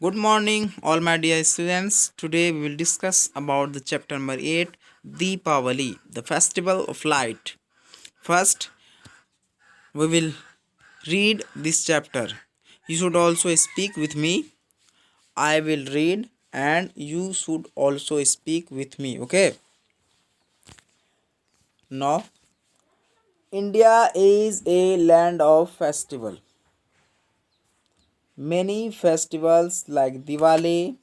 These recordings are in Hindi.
Good morning, all my dear students. Today we will discuss about the chapter number 8, Deepavali, the festival of light. First, we will read this chapter. You should also speak with me. I will read and you should also speak with me. Okay. Now, India is a land of festival. Many festivals like Diwali,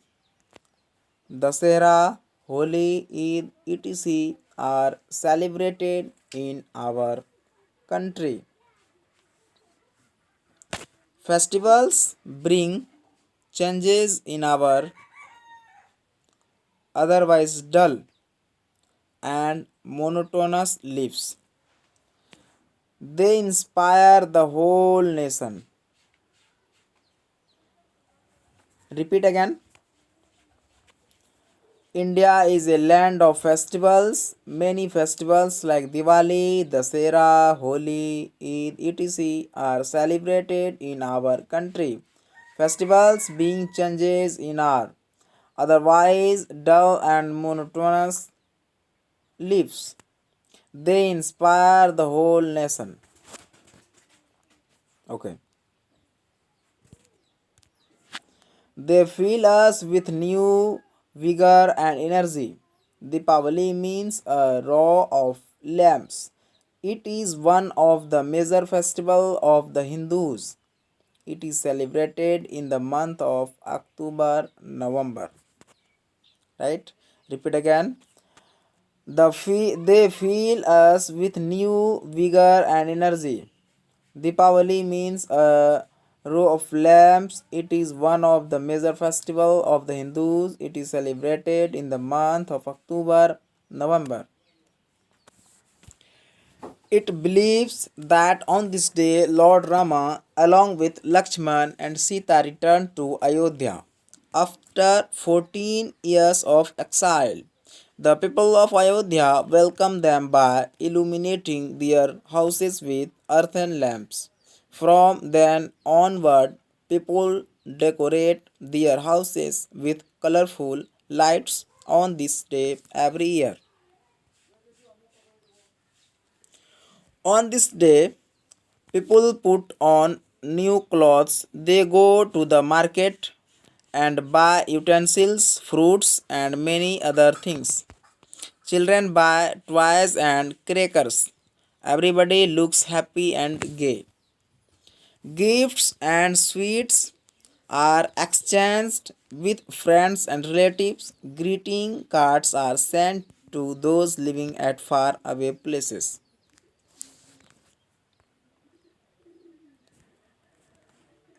Dasera, Holi, Eid, etc. are celebrated in our country. Festivals bring changes in our otherwise dull and monotonous lives. They inspire the whole nation. Repeat again. India is a land of festivals. Many festivals like Diwali, Dasera, Holi, Eid, etc. are celebrated in our country. Festivals being changes in our otherwise dull and monotonous lives. They inspire the whole nation. Okay. They fill us with new vigor and energy. Deepavali means a row of lamps. It is one of the major festival of the Hindus. It is celebrated in the month of October, November. Right? Repeat again. They fill us with new vigor and energy. Deepavali means a row of lamps. It is one of the major festival of the Hindus. It is celebrated in the month of October, November. It believes that on this day Lord Rama along with Lakshman and Sita returned to Ayodhya after 14 years of exile. The people of Ayodhya welcomed them by illuminating their houses with earthen lamps. From then onward, people decorate their houses with colorful lights on this day every year. On this day, people put on new clothes. They go to the market and buy utensils, fruits, and many other things. Children buy toys and crackers. Everybody looks happy and gay. Gifts and sweets are exchanged with friends and relatives. Greeting cards are sent to those living at far away places.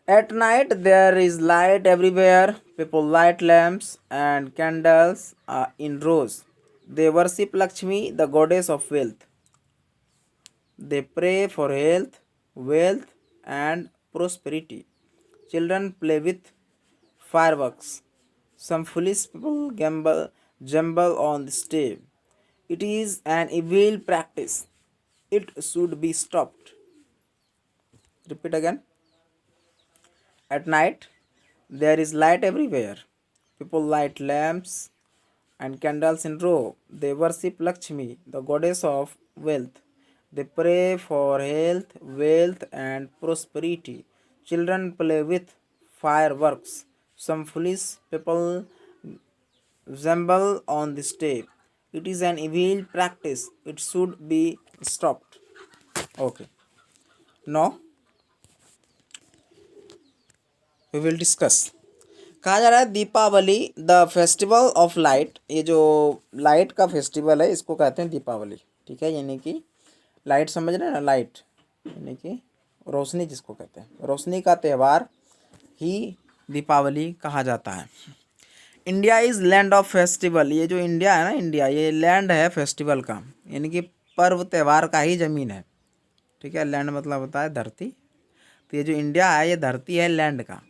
At night, there is light everywhere. People light lamps and candles in rows. They worship Lakshmi, the goddess of wealth. They pray for health, wealth, and prosperity. Children play with fireworks. Some foolish people jumble on the stage. It is an evil practice. It should be stopped. Repeat again. At night, there is light everywhere. People light lamps and candles in row. They worship Lakshmi, the goddess of wealth. They pray for health, wealth, and prosperity. Children play with fireworks. Some foolish people jumble on the stage. It is an evil practice. It should be stopped. Okay. Now we will discuss. कहा जा रहा है Deepavali the festival of light. ये जो लाइट का फेस्टिवल है इसको कहते हैं दीपावली। ठीक है, यानी कि लाइट समझ रहे हैं ना, लाइट यानी कि रोशनी जिसको कहते हैं, रोशनी का त्यौहार ही दीपावली कहा जाता है। India is land of festival. ये जो इंडिया है ना, इंडिया ये लैंड है फेस्टिवल का, यानी कि पर्व त्यौहार का ही ज़मीन है। ठीक है, लैंड मतलब होता है धरती। तो ये जो इंडिया है ये धरती है लैंड का,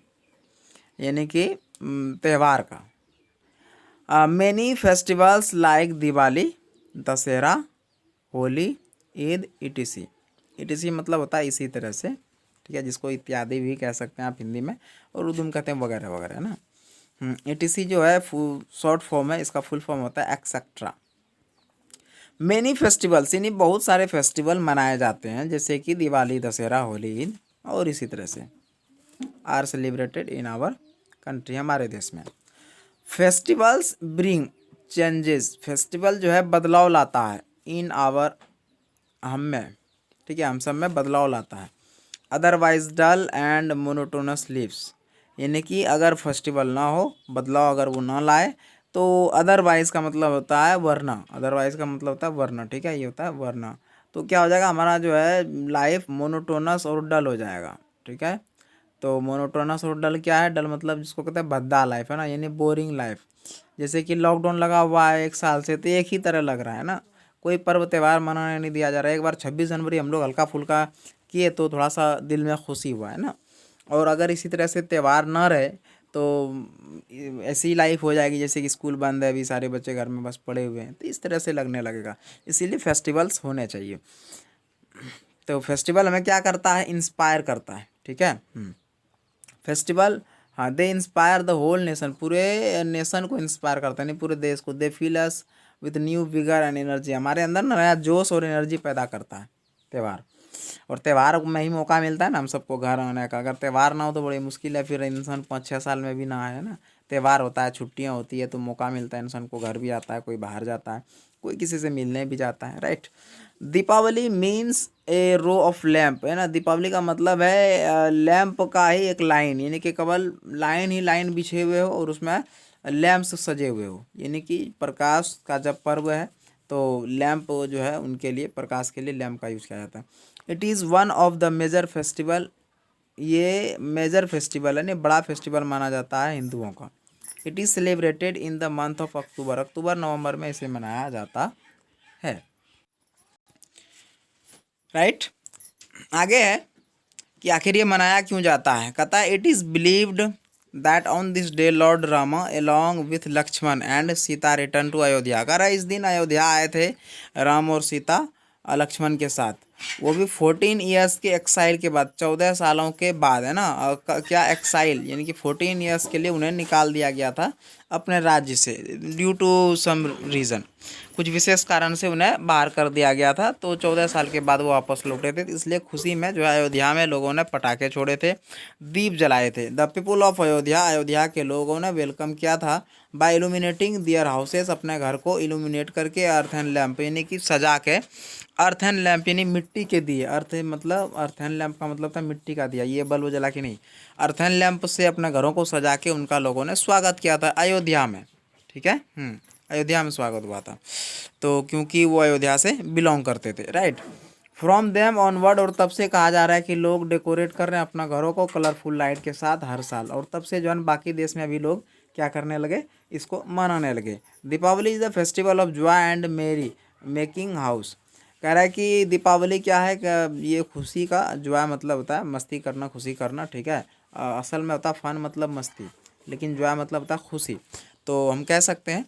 यानी कि त्यौहार का। Many festivals like Diwali, Dussehra, Holi, Eid, etc. Etc मतलब होता है इसी तरह से। ठीक है, जिसको इत्यादि भी कह सकते हैं आप हिंदी में, और उर्दू में कहते हैं वगैरह वगैरह, है ना। ETC जो है शॉर्ट फॉर्म है, इसका फुल फॉर्म होता है एक्सेट्रा। मेनी फेस्टिवल्स यानी बहुत सारे फेस्टिवल मनाए जाते हैं, जैसे कि दिवाली, दशहरा, होली, ईद और इसी तरह से are celebrated in our country, हमारे देश में। फेस्टिवल्स ब्रिंग चेंजेस, फेस्टिवल जो है बदलाव लाता है इन आवर, हम में, ठीक है, हम सब में बदलाव लाता है। Otherwise dull and monotonous lives, यानी कि अगर फेस्टिवल ना हो, बदलाव अगर वो ना लाए, तो अदरवाइज का मतलब होता है वरना, अदरवाइज का मतलब होता है वरना, ठीक है, ये होता है वरना। तो क्या हो जाएगा, हमारा जो है लाइफ मोनोटोनस और डल हो जाएगा, ठीक है। तो मोनोटोनस और डल क्या है, डल मतलब जिसको कहते हैं भद्दा लाइफ, है ना, यानी बोरिंग लाइफ। जैसे कि लॉकडाउन लगा हुआ है 1 साल से, तो एक ही तरह लग रहा है ना, कोई पर्व त्यौहार मनाने नहीं दिया जा रहा है। एक बार 26 जनवरी हम लोग हल्का फुल्का किए तो थोड़ा सा दिल में खुशी हुआ, है ना। और अगर इसी तरह से त्यौहार ना रहे तो ऐसी लाइफ हो जाएगी जैसे कि स्कूल बंद है, अभी सारे बच्चे घर में बस पड़े हुए हैं, तो इस तरह से लगने लगेगा। इसीलिए फेस्टिवल्स होने चाहिए। तो फेस्टिवल हमें क्या करता है, इंस्पायर करता है, ठीक है। फेस्टिवल, हाँ, दे इंस्पायर द होल नेशन, पूरे नेशन को इंस्पायर करता है, नहीं पूरे देश को। They feel us with new vigour and energy, हमारे अंदर ना नया जोश और एनर्जी पैदा करता है त्यौहार। और त्यौहार में ही मौका मिलता है ना हम सबको घर आने का। अगर त्यौहार ना हो तो बड़ी मुश्किल है, फिर इंसान 5-6 साल में भी ना आए, है ना। त्यौहार होता है, छुट्टियां होती है, तो मौका मिलता है इंसान को, घर भी आता है, कोई बाहर जाता है, कोई किसी से मिलने भी जाता है, right. Deepawali means a row of lamp, है ना। दीपावली का मतलब है लैम्प का ही एक लाइन, यानी कि केवल लाइन ही लाइन बिछे हुए हो और उसमें लैम्प्स सजे हुए हो, यानी कि प्रकाश का जब पर्व है तो लैम्प जो है उनके लिए, प्रकाश के लिए लैम्प का यूज़ किया जाता है। It is one of the major festival, ये मेजर फेस्टिवल है, नहीं बड़ा फेस्टिवल माना जाता है हिंदुओं का। It is celebrated in the month of October, अक्टूबर नवंबर में इसे मनाया जाता है, राइट। आगे है कि आखिर ये मनाया क्यों जाता है। कहता है it is believed that on this day lord Rama along with Lakshman and Sita return to Ayodhya. कह रहा है इस दिन अयोध्या आए थे राम और सीता लक्ष्मण के साथ, वो भी 14 ईयर्स के एक्साइल के बाद, 14 सालों के बाद, है ना। क्या एक्साइल, यानी कि 14 ईयर्स के लिए उन्हें निकाल दिया गया था अपने राज्य से, ड्यू टू सम रीज़न, कुछ विशेष कारण से उन्हें बाहर कर दिया गया था। तो 14 साल के बाद वो वापस लौटे थे, इसलिए खुशी में जो है अयोध्या में लोगों ने पटाखे छोड़े थे, दीप जलाए थे। The people of Ayodhya, Ayodhya के लोगों ने वेलकम किया था बाय इल्यूमिनेटिंग दियर हाउसेस, अपने घर को इल्यूमिनेट करके, अर्थ एंड लैम्प यानी कि सजा के, अर्थ एंड लैम्प यानी मिट्टी के दिए, अर्थ मतलब अर्थ एंड लैम्प का मतलब था मिट्टी का दिया, ये बल्ब जला के नहीं, अर्थ एंड लैम्प से अपने घरों को सजा के उनका लोगों ने स्वागत किया था अयोध्या में, ठीक है। अयोध्या में स्वागत हुआ था, तो क्योंकि वो अयोध्या से बिलोंग करते थे, राइट। फ्रॉम देम ऑनवर्ड, और तब से कहा जा रहा है कि लोग डेकोरेट कर रहे हैं अपना घरों को कलरफुल लाइट के साथ हर साल, और तब से जो है बाकी देश में अभी लोग क्या करने लगे, इसको मनाने लगे। Deepawali is the festival of joy and merry making house. कह रहा है कि दीपावली क्या है, कि ये खुशी का, जॉय मतलब होता है मस्ती करना, खुशी करना, ठीक है। असल में होता है फन मतलब मस्ती, लेकिन जॉय मतलब होता है खुशी। तो हम कह सकते हैं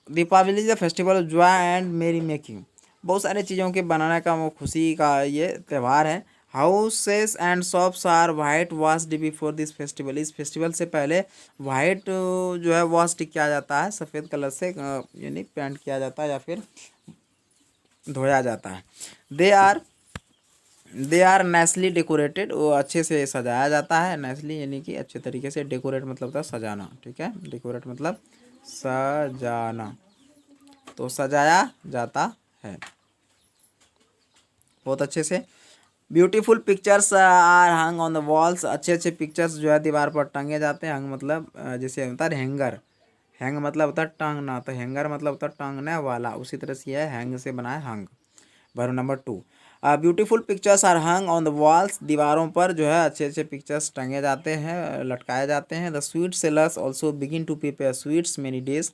Deepawali is the festival of joy and merry making, बहुत सारी चीज़ों के बनाने का, वो खुशी का ये त्यौहार है। Houses and shops are white washed before this festival, इस फेस्टिवल से पहले वाइट जो है वॉश्ड किया जाता है, सफ़ेद कलर से यानी पेंट किया जाता है या फिर धोया जाता है। दे आर नेसली डेकोरेटेड, वो अच्छे से सजाया जाता है, नेसली यानी कि अच्छे तरीके से, डेकोरेट मतलब होता है सजाना, ठीक है, डेकोरेट मतलब सजाना, तो सजाया जाता है बहुत अच्छे से। Beautiful pictures are hung on the walls, अच्छे अच्छे पिक्चर्स जो है दीवार पर टंगे जाते हैं। हंग मतलब जैसे होता है हैंगर, हैंग मतलब होता है टांगना, तो हैंगर मतलब होता है टांगने वाला, उसी तरह से यह हैंग से बना है hung. Verb number 2, beautiful pictures are hung on the walls, दीवारों पर जो है अच्छे अच्छे पिक्चर्स टंगे जाते हैं, लटकाए जाते हैं। The sweet sellers also begin to prepare sweets many days,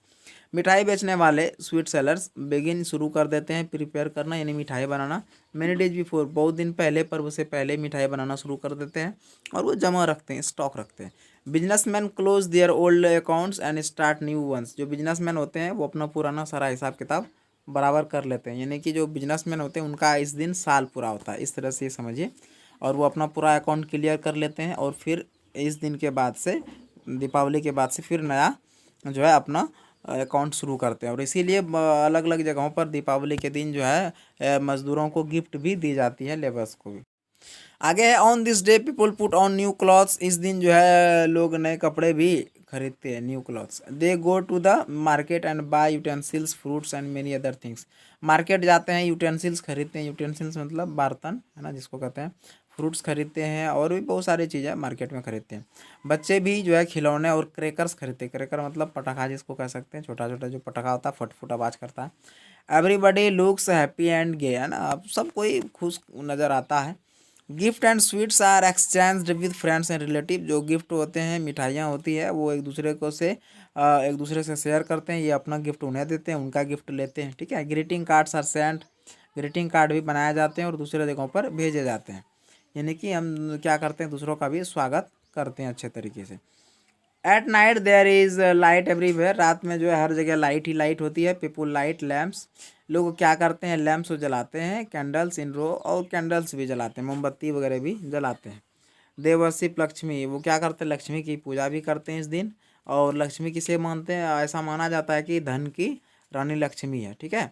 मिठाई बेचने वाले स्वीट सेलर्स बिगिन शुरू कर देते हैं प्रिपेयर करना, यानी मिठाई बनाना, मेनी डेज बिफोर, बहुत दिन पहले, पर्व से पहले मिठाई बनाना शुरू कर देते हैं, और वो जमा रखते हैं, स्टॉक रखते हैं। Businessman close their old accounts and start new ones, जो बिजनेसमैन होते हैं वो अपना पुराना सारा हिसाब किताब बराबर कर लेते हैं, यानी कि जो बिजनेसमैन होते हैं उनका इस दिन साल पूरा होता है, इस तरह से समझिए। और वो अपना पूरा अकाउंट क्लियर कर लेते हैं, और फिर इस दिन के बाद से दीपावली के बाद से फिर नया जो है अपना अकाउंट शुरू करते हैं। और इसीलिए अलग अलग जगहों पर दीपावली के दिन जो है मजदूरों को गिफ्ट भी दी जाती है, लेबर्स को भी। आगे है on this day people put on new clothes. इस दिन जो है लोग नए कपड़े भी खरीदते हैं, new clothes. They go to the market and buy utensils fruits and many other things. Market जाते हैं, यूटेंसिल्स खरीदते हैं, यूटेंसिल्स मतलब बर्तन है ना, जिसको कहते हैं। फ्रूट्स खरीदते हैं और भी बहुत सारी चीज़ें मार्केट में खरीदते हैं। बच्चे भी जो है खिलौने और क्रैकर्स खरीदते हैं। क्रैकर मतलब पटाखा जिसको कह सकते हैं, छोटा छोटा जो पटाखा होता है, फट फुट आवाज़ करता है। Everybody looks happy and gay, है ना, अब सब कोई खुश नज़र आता है। Gift and sweets are exchanged with friends and relative. जो गिफ्ट होते हैं, मिठाइयाँ होती है, वो एक दूसरे से शेयर करते हैं। ये अपना गिफ्ट उन्हें देते हैं, उनका गिफ्ट लेते हैं, ठीक है। Greeting cards are sent. Greeting card भी बनाए जाते हैं और दूसरे जगहों पर भेजे जाते हैं। यानी कि हम क्या करते हैं, दूसरों का भी स्वागत करते हैं अच्छे तरीके से। At night there is light everywhere. रात में जो है हर जगह लाइट ही लाइट होती है। People light lamps. लोग क्या करते हैं, लैम्प्स जलाते हैं। कैंडल्स इन रो, और कैंडल्स भी जलाते हैं, मोमबत्ती वगैरह भी जलाते हैं। They worship Lakshmi. वो क्या करते हैं, लक्ष्मी की पूजा भी करते हैं इस दिन। और लक्ष्मी किसे मानते हैं, ऐसा माना जाता है कि धन की रानी लक्ष्मी है, ठीक है।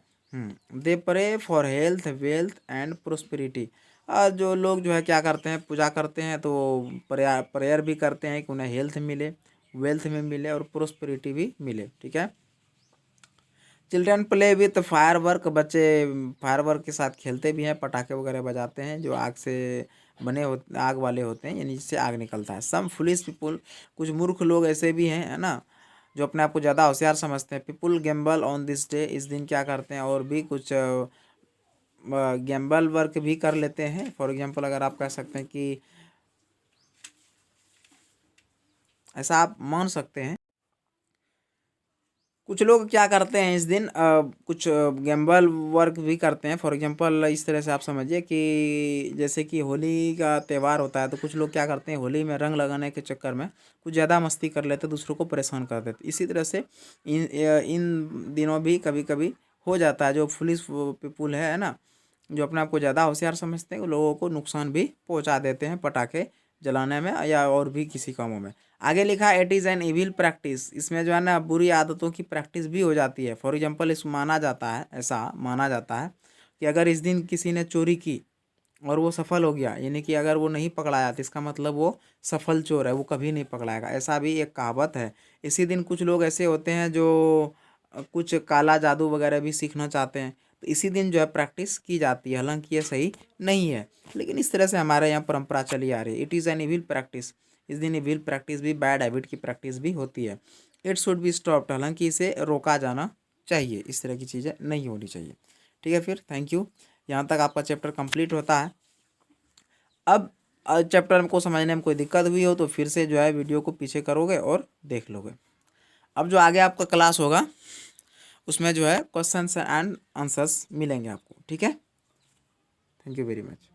They pray for health wealth and prosperity. जो लोग जो है क्या करते हैं, पूजा करते हैं, तो प्रेयर भी करते हैं कि उन्हें हेल्थ मिले, वेल्थ में मिले और प्रोस्पेरिटी भी मिले, ठीक है। Children play with fire work. बच्चे फायर वर्क के साथ खेलते भी हैं, पटाखे वगैरह बजाते हैं जो आग से आग वाले होते हैं, यानी जिससे आग निकलता है। सम फुलिश पीपुल। कुछ मूर्ख लोग ऐसे भी हैं, है ना, जो अपने आप को ज़्यादा होशियार समझते हैं। People Gamble on this day. इस दिन क्या करते हैं, और भी कुछ गैम्बल वर्क भी कर लेते हैं। फॉर एग्जांपल अगर आप कह सकते हैं कि ऐसा आप मान सकते हैं, कुछ लोग क्या करते हैं इस दिन कुछ गैम्बल वर्क भी करते हैं। फॉर एग्जांपल इस तरह से आप समझिए कि जैसे कि होली का त्यौहार होता है, तो कुछ लोग क्या करते हैं, होली में रंग लगाने के चक्कर में कुछ ज़्यादा मस्ती कर लेते हैं, दूसरों को परेशान कर देते। इसी तरह से इन दिनों भी कभी कभी हो जाता है। जो पुलिस पीपुल है ना, जो अपने आप को ज़्यादा होशियार समझते हैं, वो लोगों को नुकसान भी पहुँचा देते हैं पटाखे जलाने में या और भी किसी कामों में। आगे लिखा it is an evil practice. इसमें जो है ना बुरी आदतों की प्रैक्टिस भी हो जाती है। फॉर एग्जांपल इस माना जाता है, ऐसा माना जाता है कि अगर इस दिन किसी ने चोरी की और वो सफल हो गया, यानी कि अगर वो नहीं पकड़ाया तो इसका मतलब वो सफल चोर है, वो कभी नहीं पकड़ाएगा, ऐसा भी एक कहावत है। इसी दिन कुछ लोग ऐसे होते हैं जो कुछ काला जादू वगैरह भी सीखना चाहते हैं, तो इसी दिन जो है प्रैक्टिस की जाती है। हालांकि ये सही नहीं है, लेकिन इस तरह से हमारे यहाँ परंपरा चली आ रही है। It is an evil practice. इस दिन इविल प्रैक्टिस भी, बैड हैबिट की प्रैक्टिस भी होती है। It should be stopped. हालांकि इसे रोका जाना चाहिए, इस तरह की चीज़ें नहीं होनी चाहिए, ठीक है। फिर थैंक यू, यहाँ तक आपका चैप्टर कंप्लीट होता है। अब चैप्टर को समझने में कोई दिक्कत हुई हो तो फिर से जो है वीडियो को पीछे करोगे और देख लोगे। अब जो आगे आपका क्लास होगा उसमें जो है क्वेश्चंस एंड आंसर्स मिलेंगे आपको, ठीक है। Thank you very much.